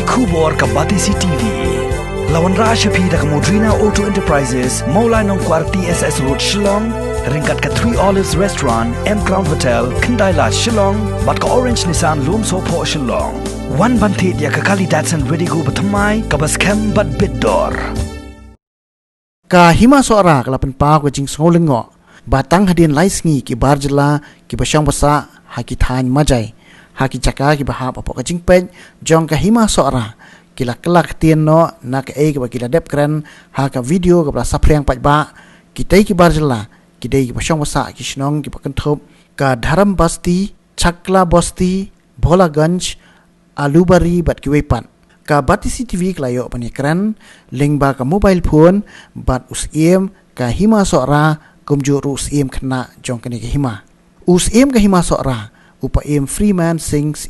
Kubor Kabatisi TV. Lawan Rashapi dak Modrina Auto Enterprises, Maulai Nongkwar TSS Road Shillong, ringkat ke Three Olives Restaurant, M Crown Hotel, Kendaila Shillong, bat ke Orange Nissan Loom Sopo Shillong. Wan bantit ya ke kali Datsun ready go bertemai, ke baskem bat bidor. Ka Hima Sohra ke lapan pau ke jing Lyngngoh, batang Hadien Sngi ki bar Jylla ki basyang basa haki Tang majai, haki caka ki bahap apa ke jing pej, jong ka Hima Sohra kila kelak Ktien no nak ke kila dep keren ha ka video ke bala sapriang paj ba kita ki bar Jylla ki basyang basa ki snong ki pakan thop ka dharam basti chakla basti Bholaganj alubari bat ki wepan ka Batisi TV klayo pani keren link ba ka mobile phone bat usiem ka Hima Sohra kumju usiem khna jong kani ke Hima usiem ka Hima Sohra upa free man sings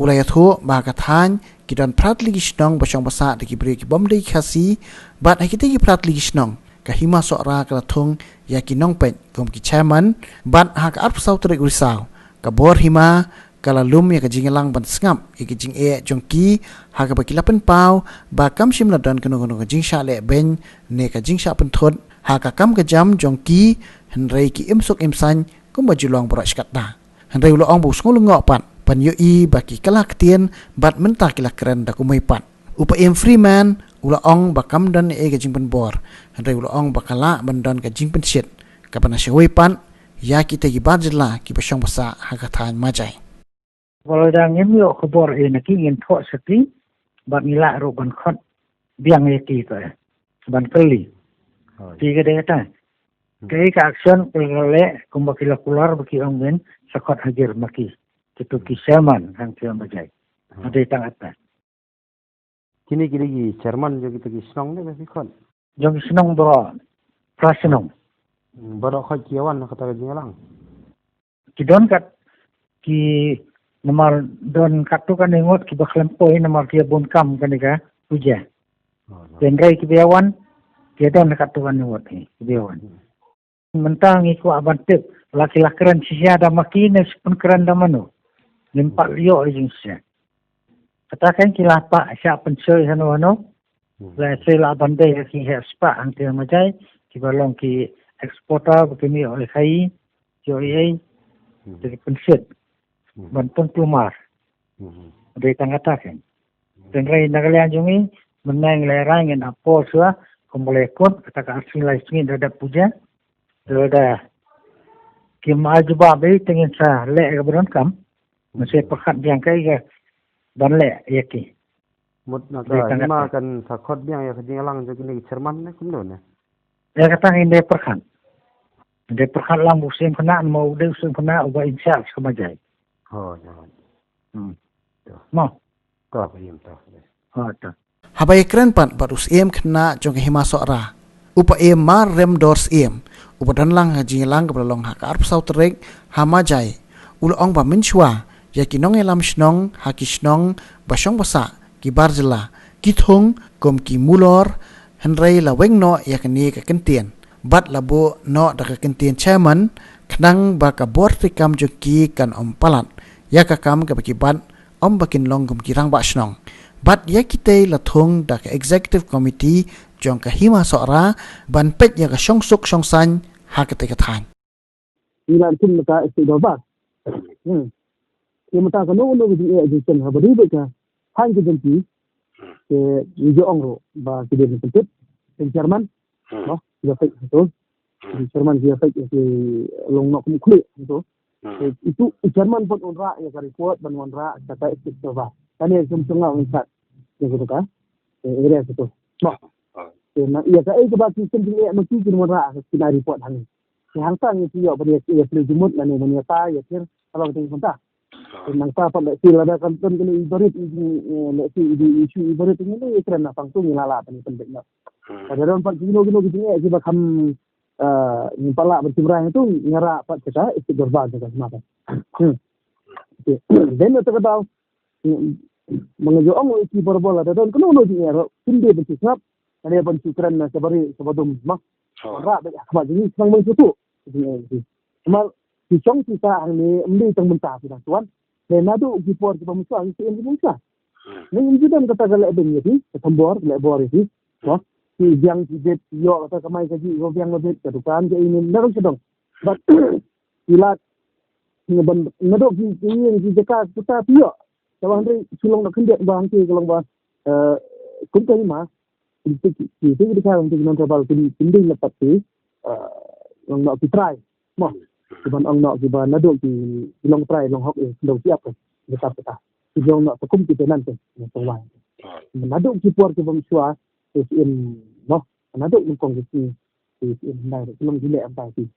ulaya tho ba ka than kidan pratli gisnong basyang basa de ki bri ki bomdei khasi bat hakiti ki pratli gisnong ka Hima Sohra ka thong ya ki nong pet kom ki chairman bat ha ka arp sau tre grisau ka bor Hima kala lum ya ka jingelang ban sngap ya ki jing jong ki ha ka ba ki lapen pau ba kam shim la dan kono ka jing sha le ben ne ka jing sha pen thot ha ka kam ka jam jong ki henrei ki imsok imsan kum ba julong bra skat da henrei lo ong bu Lyngngoh pan yo baki kala Ktien bat mentah kila keren da kumai pat upa free man ula ong bakam dan ga jing pen bor henrei ula ong bakala bandan ka jing pen shit ka pana shawai pan ya kita gi bar Jylla ki basyang basa ha ka than majai kalau dah ngemyo kebor nak ingin thok seti bat ngila ro ban khot biang ki to ban keli tiga data kai ka action pelale kumbakila kular baki ongben sakot hajar maki itu kisaman hang tiang bajai ada tang atas kini gi chairman jo kita kisnong ne basi khon jong senong bro prasenong baro kha kiawan kata jingalang kidon kat ki nomor don katu kan nengot ki baklam poi nomor kia bon kam kan ka puja penrai ki biawan ki don katu kan nengot ki biawan mentang iku abantep laki-lakiran sia ada makine pun keran da mano nimpak liok jing sia katakan kila pak sia pensoi hano la sela bandai ki spa angke majai ki balong ki eksporter begini oleh kai jo ye dari pensit bantung plumar dari tangatakan dan rai nagalian jungi menang lerang en apo sua kombolekot kata ka asing lai singin ada puja ada kim ajuba be tengin sa le ga bron kam masih pekat yang kai ga dan le yaki mut na ka Hima kan sakot biang ya jingalang jo kini chairman ne kumno ne ya kata inde perkan lang musim kena mau de musim kena uba insyaallah semajai mau ka bayam ta ta habai keren pan bat usiem khna jong Hima Sohra upa mar rem dors upa dan lang jingelang ka long ha ka arp sau trek ha majai ul ong ba minchwa ya ki nong elam shnong ha ki shnong basyong basa ki bar Jylla ki thong kom ki mulor henrei la wengno ya kani ka Ktien bat labo no da ka Ktien chairman khnang ba ka bor trikam jo ki kan palat ya ka kam ka baki bat bakin long kom ki rang ba shnong bat ya kita la thong da ka executive committee jong ka Hima Sohra ban pet ya ka shongsuk shongsan ha ka te ka than ilan kum ta istido ba mata ka no ji e chen ha bari ba ka han ke jenti ke jo ongro ba ki de pentit pen chairman no ya fek to chairman dia fek ke long no kum khli to itu chairman pun onra ya ka report ban onra kata istido ba tani sumsunga unsat ya gitu ka area itu no na iya ka ke ba ki chen ji e mesti ki onra ki report han yang tang itu ya beri ya jumut dan ini ta ya kir kalau kita minta nang pa pa sila da kan ton kini ibarit le si isu ibarit ini kerana pangtung lala tani penting na pada ron pak gino gitu ya ba kham ni pala bercibrang itu ngara pak kita istighfar dengan semata then itu kata mengejo ong isi bola da don kono no ji ero tinde bersisap ada pencukran na sabari sabadum mak ora ba ji sang meng itu cuma si chong kita ni mesti tang mentah sudah tuan dan ada ukipor kita mesti ini Indonesia Ni incident kata galak ben ni, tambor galak bor ni. No. Si yang si yo kata kamai kaji go yang lebih ke dukan ke ini nak sedang. But ilat ngeban ngedok ki jeka kita pio. Kalau hari sulong nak kendak bang ki kalau bang kun kai ma itu kita untuk non travel tinding lepas tu orang nak try. Mo. Kiban orang nak kiban nadok ki long try long hok long siap ke. Kita. Kita nak takum kita nanti. Tawai. Nadok ki por ki bang sua in no nadok ngkong ki in nai long dile am tai ki.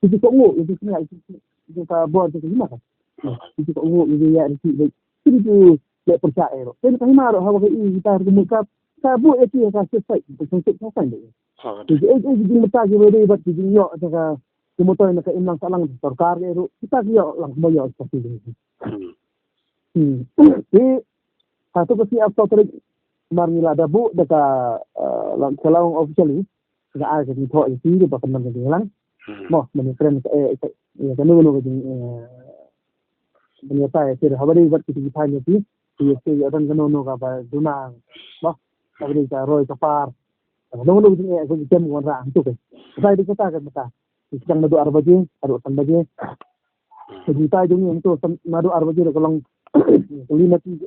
Kita kok ngok itu sebenarnya itu ka bor tu Hima kan. Kita kok ngok itu ya itu itu lek percaya ro. Jadi Hima ro hawa kita rumah ka buat itu ka selesai konsep selesai dia. Jadi mata je boleh buat di yo ka motor nak inang salang sarkar ro. Kita yo lang moyo seperti ini. Satu kesi apa tadi marnila ada bu dekat lang officially nggak ada di thok itu bahkan man dia lang. Mo menekren ya kan dulu kan menyata ya habari buat kita tanya tu ya orang kan no ka ba dunang mo habari ka roy ka par dulu ni aku jam orang tu kan saya dikata kan mata sedang madu arbaje adu tambaje cerita jung yang tu madu arbaje kalau lima ti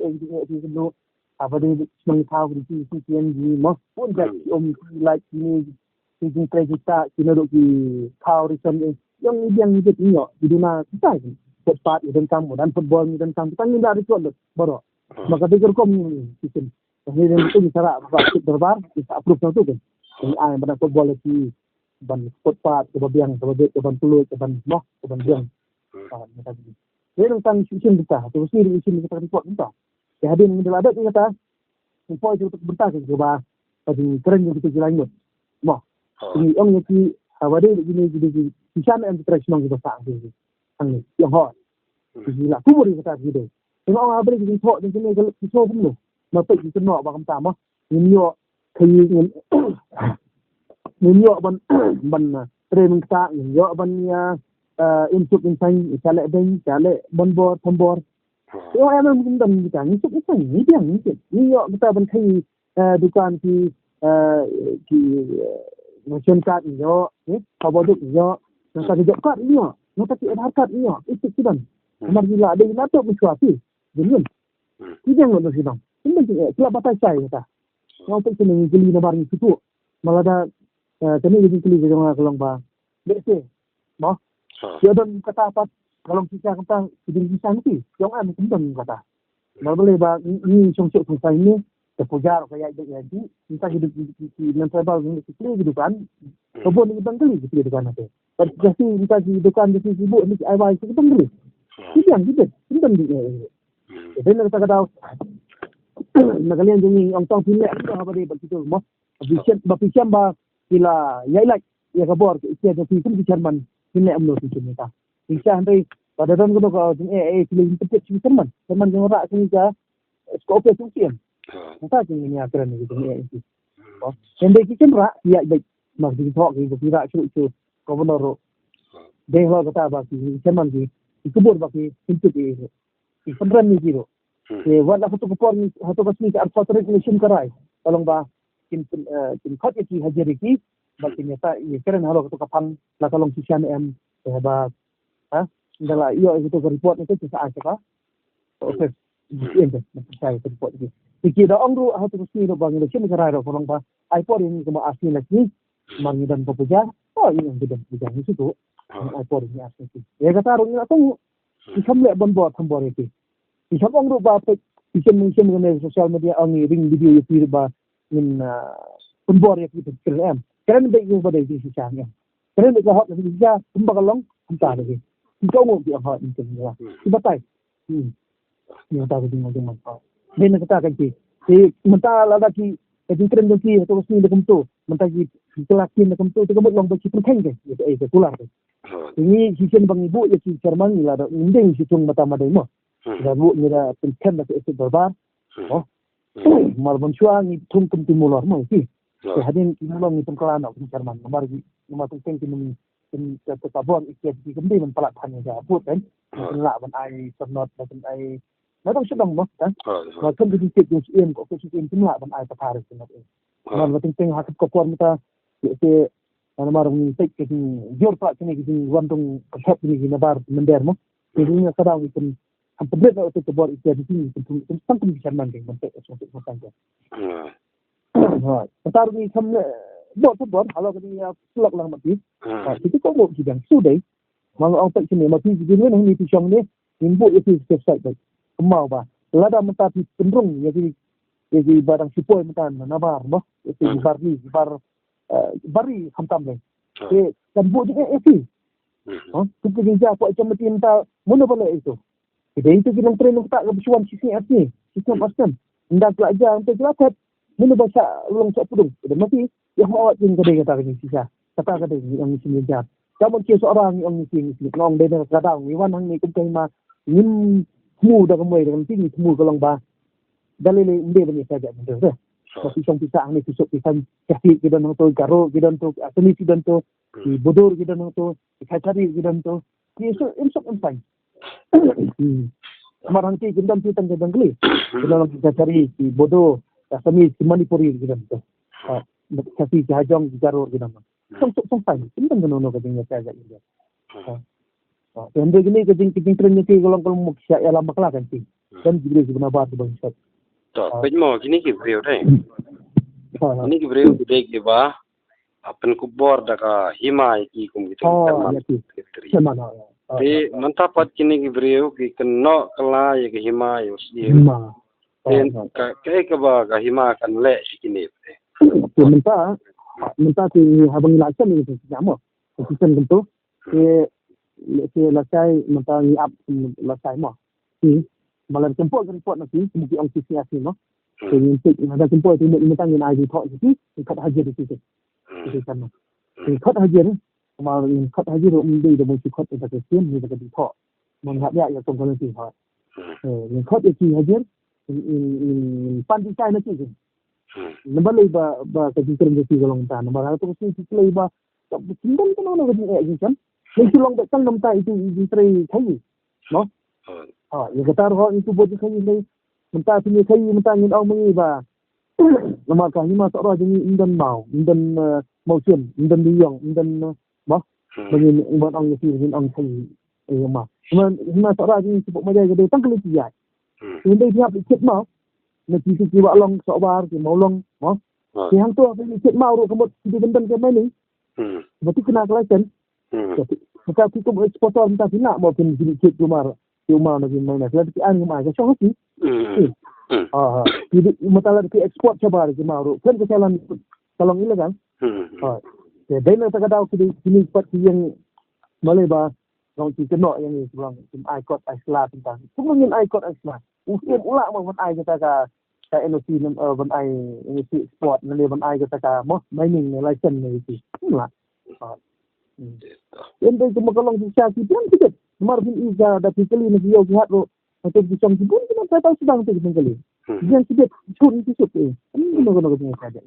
no habari senang tahu di Ktien di mo pun jadi like ni Sing kita kinodok di kau reason yang itu ni di dunia kita ni cepat dan kamu dan football dan kamu kita ni dari tu baru maka pikir kamu sistem ini itu cara basket berbar kita approve tu kan ini ayam pada football lagi ban cepat kebabiang keban puluh keban moh keban biang macam ni ini tentang sistem kita terus ni sistem kita report kita ya Hadien mendalam ada kita info itu bertanya coba tadi keren yang kita jalan moh Jadi orang yang awalnya begini bisa nak interaksi dengan kita sang tu, sang ni yang hot. Jadi lah, aku boleh kata gitu. Tengok orang abang kita talk di sini kalau kita pun tu, mata kita nak bakam sama, niok kayu niok ban training kita, niok ban input insan, cale bank, cale ban tambor. Tengok orang mungkin dan kita input insan ni dia ni niok kita ban kayu dukan ki macam kad yo, kaboduk yo, nak kerja kad yo, nak kerja harkat yo, itu sidang. Amar Jylla ada nato bersuasi, jadi tidak ngono sidang. Ini je, kelab batai saya kata. Yang tu kena geli nabar ni situ. Malah ada kena geli jangan kelong ba. Biasa, noh. Dia dan kata apa? Kalau kita kata sidang kita nanti, yang am mungkin kata. Malah boleh ba ni sungsuk saya ini terpujar kayak jadi kita hidup di tribal ni sekali gitu kan kebun ni bangkali gitu kan nanti jadi kita di dukan di sibuk ni ai itu bangkali itu yang gitu penting ni jadi nak kata nak kalian jadi orang tong pilih apa dia begitu mo bapisian ba Kylla Jylla ya kabor ia jadi pun Jerman pilih amno tu kita bisa nanti pada dan kalau pilih tempat Jerman yang rak sini ka skop Ktien Masa ni akhiran ni gitu ni itu. Yang kita rak ya baik masih talk gitu kira cucu governor. Deh lo kata apa sih Jerman di kubur bagi itu di penran ni gitu. Wala satu kupor ni satu kasih ke corporate mission karai. Tolong ba kin khot ki hajar ki bagi nyata ini keren halo satu kapan la tolong sisian ba ndala iyo itu report itu bisa aja okay. Ini saya report ini. Jika orang tu harus mesti bang election negara ada orang ba iPod ini cuma asli lagi mangi dan popular ini yang tidak di situ iPod ini asli ya kata orang ni aku isam le ban tambor itu isam orang tu ba isam mengenai sosial media orang ring video itu ba min tambor itu keren baik juga pada di sisinya keren juga hot di sisinya pembagalong entah lagi kau mau dia hot itu lah kita tai yang tahu dengan dia nak kata kan mentah lah lagi keren lagi atau sini dekat tu mentah kelakin dekat tu tu long bagi penting ke itu keluar ini sistem bang ibu ya si Jerman ni lah mending situng mata madai mo ibu ni dah penting lah itu berbar mal bonchua ni tung timulor mo si Hadien timulor ni tengkelan nak Jerman nomor penting timung tabon ikat di kemudian mempelak hanya dah put kan lah ban ai sonot ban ai ต้องsedang mah kan kan sedikit yang siem kok siem semua ban ai tertarik dengan ini man penting hak kekuatan kita ke marang tek ke jor pak ni ke wantung kep ni bar mender mah ini kadang itu hampir itu kebor itu di sini tentang bisa manding bentuk untuk makan entar ni kami buat kalau kita selak lang mati itu kok mau sidang sudah mang orang tak sini mati begini ni pisang ni imbu itu selesai baik mau ba lada mata cenderung jadi barang sipoi mata nabar bah itu bari hamtam ni kan bu juga itu tu kerja apa macam mati minta mana boleh itu jadi itu kita train tak kebusuan sisi asli sistem asam hendak belajar untuk jelaskan mana bahasa ulang sok pudung dan mati yang awak pun kedai kata ni sisa kata yang mesti menjar kamu kira seorang yang mesti long dia kadang ni wan hang ni kumpai ma nim mu dah kemai dengan tinggi mu kalau ba dalil inde bani saja betul dah tapi som pisang ni susuk pisang kasi kita nang tu garo kita tu asli kita tu di bodur kita nang tu kacari kita tu itu insok empai marang ti kita tu tang geli kita nang kacari di bodur asli di manipuri kita tu kasi jajong garo kita nang sok empai kita ngono kadang saja ini dan begini keting trennya ke kalau muksia ya lama kelak kan sih dan juga sebenarnya baru bangsa to pejmo kini ki breu dai ini ki breu gede ke ba apen kubor daka hima ki kum gitu mana di mantapat kini ki breu ki keno kala ya ke hima yo hima dan kayak ke ba ka hima kan le kini minta ki habang laksan ni sama sistem gitu ke lasai minta ni up lasai mah malam tempoh kan pot nanti mungkin orang sisi asli no untuk ada tempoh itu minta ni ID thok sisi kat haji di situ itu sama kat haji ni kemarin kat haji tu mesti dia mesti kat dekat Ktien ni dekat thok menghat dia yang tong kalau sih yang kat itu haji pan di China sih nampak lagi ba kejutan jadi kalau kita nampak tu sih lagi ba tinggal kan orang kerja kan mesti long datang nampak itu istri kayu no ya kata orang itu buat kayu ni mentah sini kayu mentah ngin orang ni ba nama kan Hima Sohra jadi indan mau chen indan diong indan bah bagi buat orang ni ngin orang kayu mah Hima Sohra jadi sebut macam jadi tang kali dia ini dia cek mau nanti si buat long Sohra ke mau long no si hang tu ni cek mau ru kemut di bendan ke mana ni berarti kena kelaikan maka kita eksporter minta nak maupun sedikit cuma lagi mana jadi an rumah ke syok sih jadi masalah ke ekspor cabar ke maru kan kesalahan kalau ilegal jadi nak tak tahu sini part yang Malaysia orang kita nak yang ni sebelum ikot Islam tentang kemudian ikot Islam usia ulak mau ai kita ka NOC ban ai ini export nanti ban ai kita ka mining license ni itu lah yang tu cuma kalau bisa kita sikit margin iza dah kali ni dia buat ro atau bisa pun kita tahu sedang tu kali yang sikit cun sikit ini mana saja